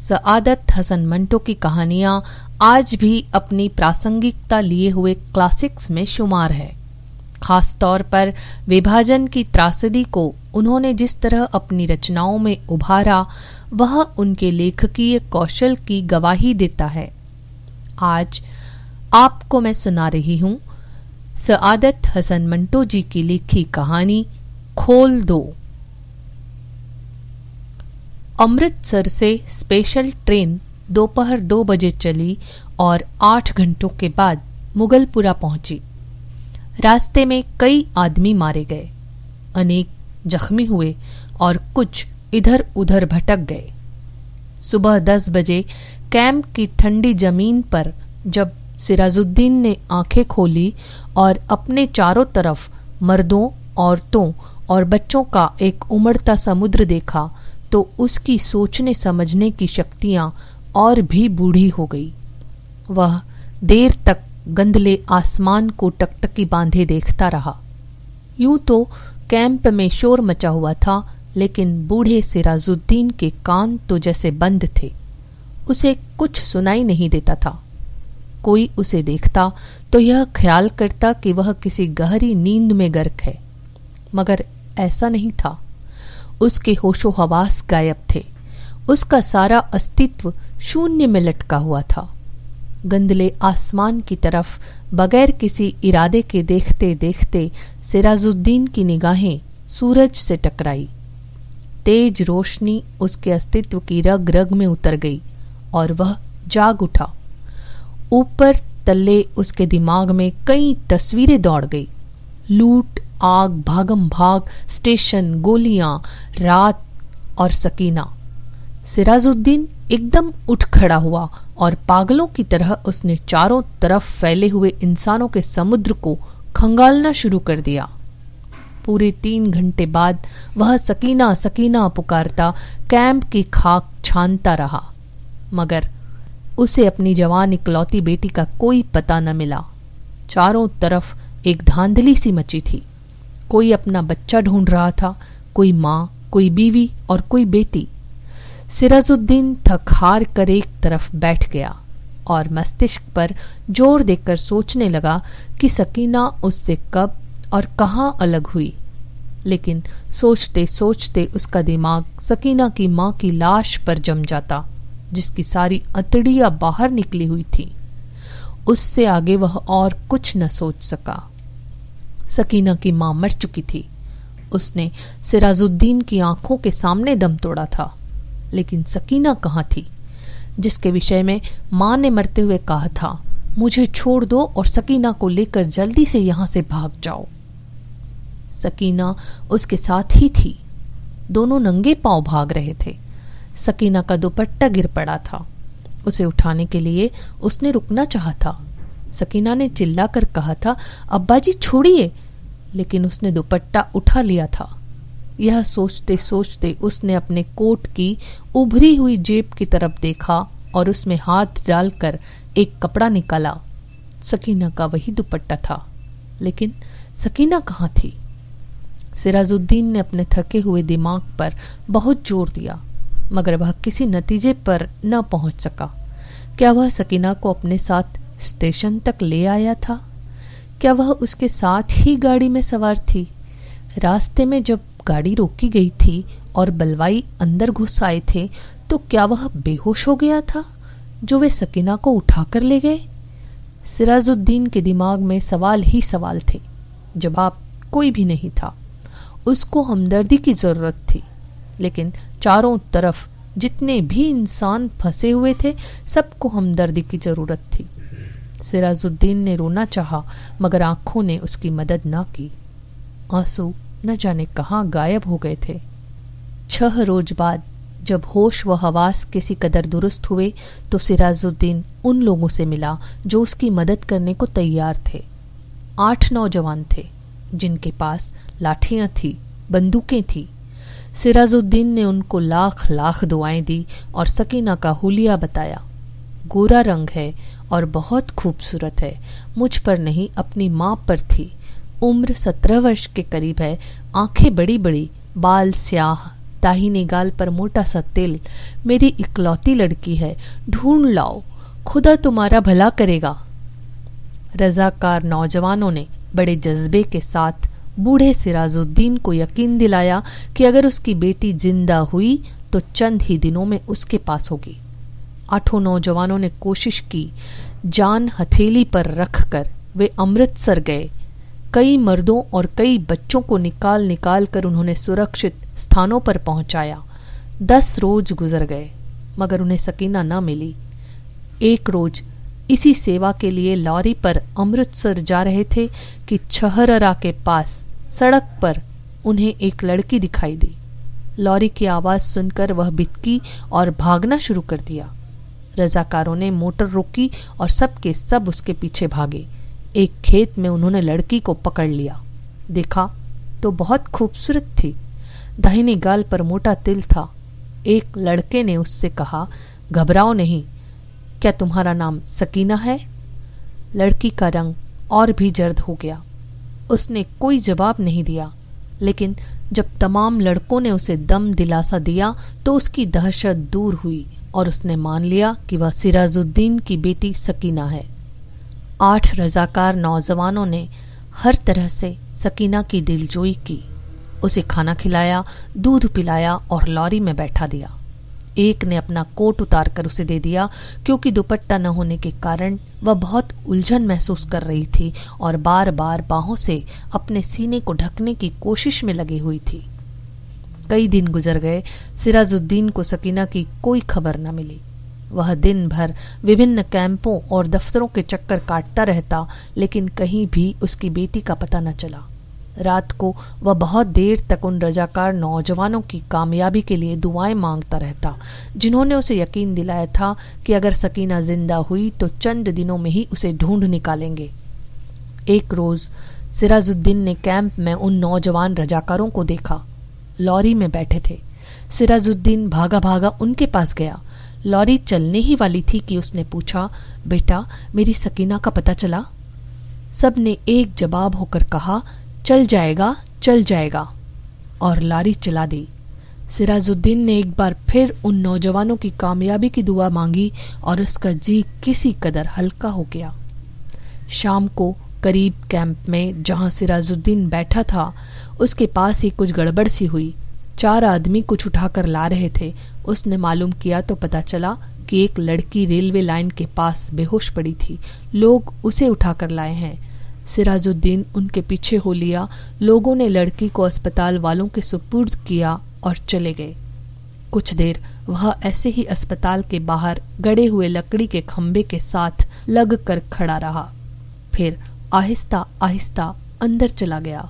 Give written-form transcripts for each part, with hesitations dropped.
सआदत हसन मंटो की कहानियां आज भी अपनी प्रासंगिकता लिए हुए क्लासिक्स में शुमार है। खास तौर पर विभाजन की त्रासदी को उन्होंने जिस तरह अपनी रचनाओं में उभारा वह उनके लेखकीय कौशल की गवाही देता है। आज आपको मैं सुना रही हूं सआदत हसन मंटो जी की लिखी कहानी खोल दो। अमृतसर से स्पेशल ट्रेन दोपहर 2 बजे चली और 8 घंटों के बाद मुगलपुरा पहुंची। रास्ते में कई आदमी मारे गए, अनेक जख्मी हुए और कुछ इधर उधर भटक गए। सुबह 10 बजे कैंप की ठंडी जमीन पर जब सिराजुद्दीन ने आंखें खोली और अपने चारों तरफ मर्दों, औरतों और बच्चों का एक उमड़ता समुद्र देखा तो उसकी सोचने समझने की शक्तियां और भी बूढ़ी हो गई। वह देर तक गंदले आसमान को टकटकी बांधे देखता रहा। यूं तो कैंप में शोर मचा हुआ था, लेकिन बूढ़े सिराजुद्दीन के कान तो जैसे बंद थे। उसे कुछ सुनाई नहीं देता था। कोई उसे देखता तो यह ख्याल करता कि वह किसी गहरी नींद में गर्क है, मगर ऐसा नहीं था। उसके होशो हवास गायब थे। उसका सारा अस्तित्व शून्य में लटका हुआ था। गंदले आसमान की तरफ बगैर किसी इरादे के देखते देखते सिराजुद्दीन की निगाहें सूरज से टकराई। तेज रोशनी उसके अस्तित्व की रग रग में उतर गई और वह जाग उठा। ऊपर तल्ले उसके दिमाग में कई तस्वीरें दौड़ गई। लूट, आग, भागम भाग, स्टेशन, गोलियां, रात और सकीना। सिराजुद्दीन एकदम उठ खड़ा हुआ और पागलों की तरह उसने चारों तरफ फैले हुए इंसानों के समुद्र को खंगालना शुरू कर दिया। पूरे 3 घंटे बाद वह सकीना सकीना पुकारता कैंप की खाक छानता रहा, मगर उसे अपनी जवान इकलौती बेटी का कोई पता न मिला। चारों तरफ एक धांधली सी मची थी। कोई अपना बच्चा ढूंढ रहा था, कोई माँ, कोई बीवी और कोई बेटी। सिराजुद्दीन थक हार कर एक तरफ बैठ गया और मस्तिष्क पर जोर देकर सोचने लगा कि सकीना उससे कब और कहाँ अलग हुई। लेकिन सोचते सोचते उसका दिमाग सकीना की माँ की लाश पर जम जाता, जिसकी सारी अतड़ियाँ बाहर निकली हुई थी। उससे आगे वह और कुछ न सोच सका। सकीना की माँ मर चुकी थी। उसने सिराजुद्दीन की आंखों के सामने दम तोड़ा था, लेकिन सकीना कहाँ थी, जिसके विषय में माँ ने मरते हुए कहा था, मुझे छोड़ दो और सकीना को लेकर जल्दी से यहाँ से भाग जाओ। सकीना उसके साथ ही थी। दोनों नंगे पांव भाग रहे थे। सकीना का दुपट्टा गिर पड़ा था। उसे उठाने के लिए उसने रुकना चाहा था। सकीना ने चिल्लाकर कहा था, अब्बा जी छोड़िए, लेकिन उसने दुपट्टा उठा लिया था। यह सोचते सोचते उसने अपने कोट की उभरी हुई जेब की तरफ देखा और उसमें हाथ डालकर एक कपड़ा निकाला। सकीना का वही दुपट्टा था, लेकिन सकीना कहाँ थी? सिराजुद्दीन ने अपने थके हुए दिमाग पर बहुत जोर दिया, मगर वह किसी नतीजे पर न पहुंच सका। क्या वह सकीना को अपने साथ स्टेशन तक ले आया था? क्या वह उसके साथ ही गाड़ी में सवार थी? रास्ते में जब गाड़ी रोकी गई थी और बलवाई अंदर घुस आए थे, तो क्या वह बेहोश हो गया था जो वे सकीना को उठाकर ले गए? सिराजुद्दीन के दिमाग में सवाल ही सवाल थे। जवाब कोई भी नहीं था। उसको हमदर्दी की जरूरत थी, लेकिन चारों तरफ जितने भी इंसान फंसे हुए थे, सबको हमदर्दी की जरूरत थी। सिराजुद्दीन ने रोना चाहा, मगर आंखों ने उसकी मदद न की। आंसू न जाने कहाँ गायब हो गए थे। 6 रोज बाद जब होश व हवास किसी कदर दुरुस्त हुए, तो सिराजुद्दीन उन लोगों से मिला जो उसकी मदद करने को तैयार थे। 8 नौजवान थे, जिनके पास लाठियां थी, बंदूकें थी। सिराजुद्दीन ने उनको लाख लाख दुआएं दी और सकीना का हुलिया बताया। गोरा रंग है और बहुत खूबसूरत है। मुझ पर नहीं, अपनी माँ पर थी। उम्र 17 वर्ष के करीब है। आंखें बड़ी बड़ी, बाल स्याह, दाहिने गाल पर मोटा सा तिल, मेरी इकलौती लड़की है, ढूंढ लाओ, खुदा तुम्हारा भला करेगा। रजाकार नौजवानों ने बड़े जज्बे के साथ बूढ़े सिराजुद्दीन को यकीन दिलाया कि अगर उसकी बेटी जिंदा हुई तो चंद ही दिनों में उसके पास होगी। 8 नौजवानों ने कोशिश की। जान हथेली पर रखकर वे अमृतसर गए। कई मर्दों और कई बच्चों को निकाल निकाल कर उन्होंने सुरक्षित स्थानों पर पहुंचाया। 10 रोज गुजर गए मगर उन्हें सकीना न मिली। एक रोज इसी सेवा के लिए लॉरी पर अमृतसर जा रहे थे कि छहररा के पास सड़क पर उन्हें एक लड़की दिखाई दी। लॉरी की आवाज सुनकर वह बिचकी और भागना शुरू कर दिया। रजाकारों ने मोटर रोकी और सब के सब उसके पीछे भागे। एक खेत में उन्होंने लड़की को पकड़ लिया। देखा तो बहुत खूबसूरत थी। दाहिने गाल पर मोटा तिल था। एक लड़के ने उससे कहा, घबराओ नहीं, क्या तुम्हारा नाम सकीना है? लड़की का रंग और भी जर्द हो गया। उसने कोई जवाब नहीं दिया, लेकिन जब तमाम लड़कों ने उसे दम दिलासा दिया तो उसकी दहशत दूर हुई और उसने मान लिया कि वह सिराजुद्दीन की बेटी सकीना है। 8 रजाकार नौजवानों ने हर तरह से सकीना की दिलजोई की। उसे खाना खिलाया, दूध पिलाया और लॉरी में बैठा दिया। एक ने अपना कोट उतार कर उसे दे दिया क्योंकि दुपट्टा न होने के कारण वह बहुत उलझन महसूस कर रही थी और बार बार बाहों से अपने सीने को ढकने की कोशिश में लगी हुई थी। कई दिन गुजर गए। सिराजुद्दीन को सकीना की कोई खबर न मिली। वह दिन भर विभिन्न कैंपों और दफ्तरों के चक्कर काटता रहता, लेकिन कहीं भी उसकी बेटी का पता न चला। रात को वह बहुत देर तक उन रजाकार नौजवानों की कामयाबी के लिए दुआएं मांगता रहता, जिन्होंने उसे यकीन दिलाया था कि अगर सकीना जिंदा हुई तो चंद दिनों में ही उसे ढूंढ निकालेंगे। एक रोज सिराजुद्दीन ने कैंप में उन नौजवान रजाकारों को देखा। लॉरी में बैठे थे। सिराजुद्दीन भागा भागा उनके पास गया। लॉरी चलने ही वाली थी कि उसने पूछा, बेटा, मेरी सकीना का पता चला? सब ने एक जवाब होकर कहा, चल जाएगा, चल जाएगा, और लॉरी चला दी। सिराजुद्दीन ने एक बार फिर उन नौजवानों की कामयाबी की दुआ मांगी और उसका जी किसी कदर हल्का हो गया। शाम को करीब कैंप में जहां सिराजुद्दीन बैठा था, उसके पास ही कुछ गड़बड़ सी हुई। 4 आदमी कुछ उठाकर ला रहे थे। उसने मालूम किया तो पता चला कि एक लड़की रेलवे लाइन के पास बेहोश पड़ी थी। लोग उसे उठाकर लाए हैं। सिराजुद्दीन उनके पीछे हो लिया। लोगों ने लड़की को अस्पताल वालों के सुपुर्द किया और चले गए। कुछ देर वह ऐसे ही अस्पताल के बाहर गड़े हुए लकड़ी के खंबे के साथ लग कर खड़ा रहा। फिर आहिस्ता आहिस्ता अंदर चला गया।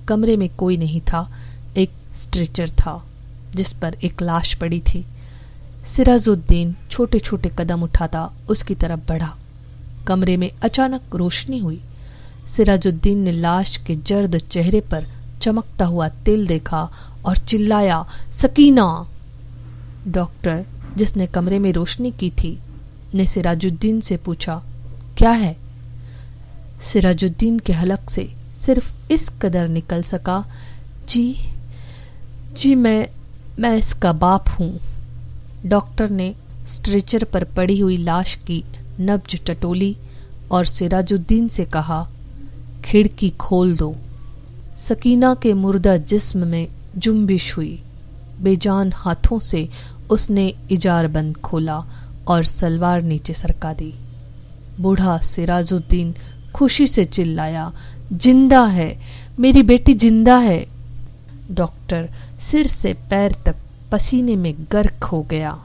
कमरे में कोई नहीं था। एक स्ट्रेचर था जिस पर एक लाश पड़ी थी। सिराजुद्दीन छोटे छोटे कदम उठाता उसकी तरफ बढ़ा। कमरे में अचानक रोशनी हुई। सिराजुद्दीन ने लाश के जर्द चेहरे पर चमकता हुआ तिल देखा और चिल्लाया, सकीना! डॉक्टर, जिसने कमरे में रोशनी की थी, ने सिराजुद्दीन से पूछा, क्या है? सिराजुद्दीन के हलक से सिर्फ इस कदर निकल सका, जी मैं इसका बाप हूं। डॉक्टर ने स्ट्रेचर पर पड़ी हुई लाश की नब्ज टटोली और सिराजुद्दीन से कहा, खिड़की खोल दो। सकीना के मुर्दा जिस्म में जुम्बिश हुई। बेजान हाथों से उसने इजारबंद खोला और सलवार नीचे सरका दी। बूढ़ा सिराजुद्दीन खुशी से चिल्लाया, जिंदा है, मेरी बेटी जिंदा है। डॉक्टर सिर से पैर तक पसीने में गर्क हो गया।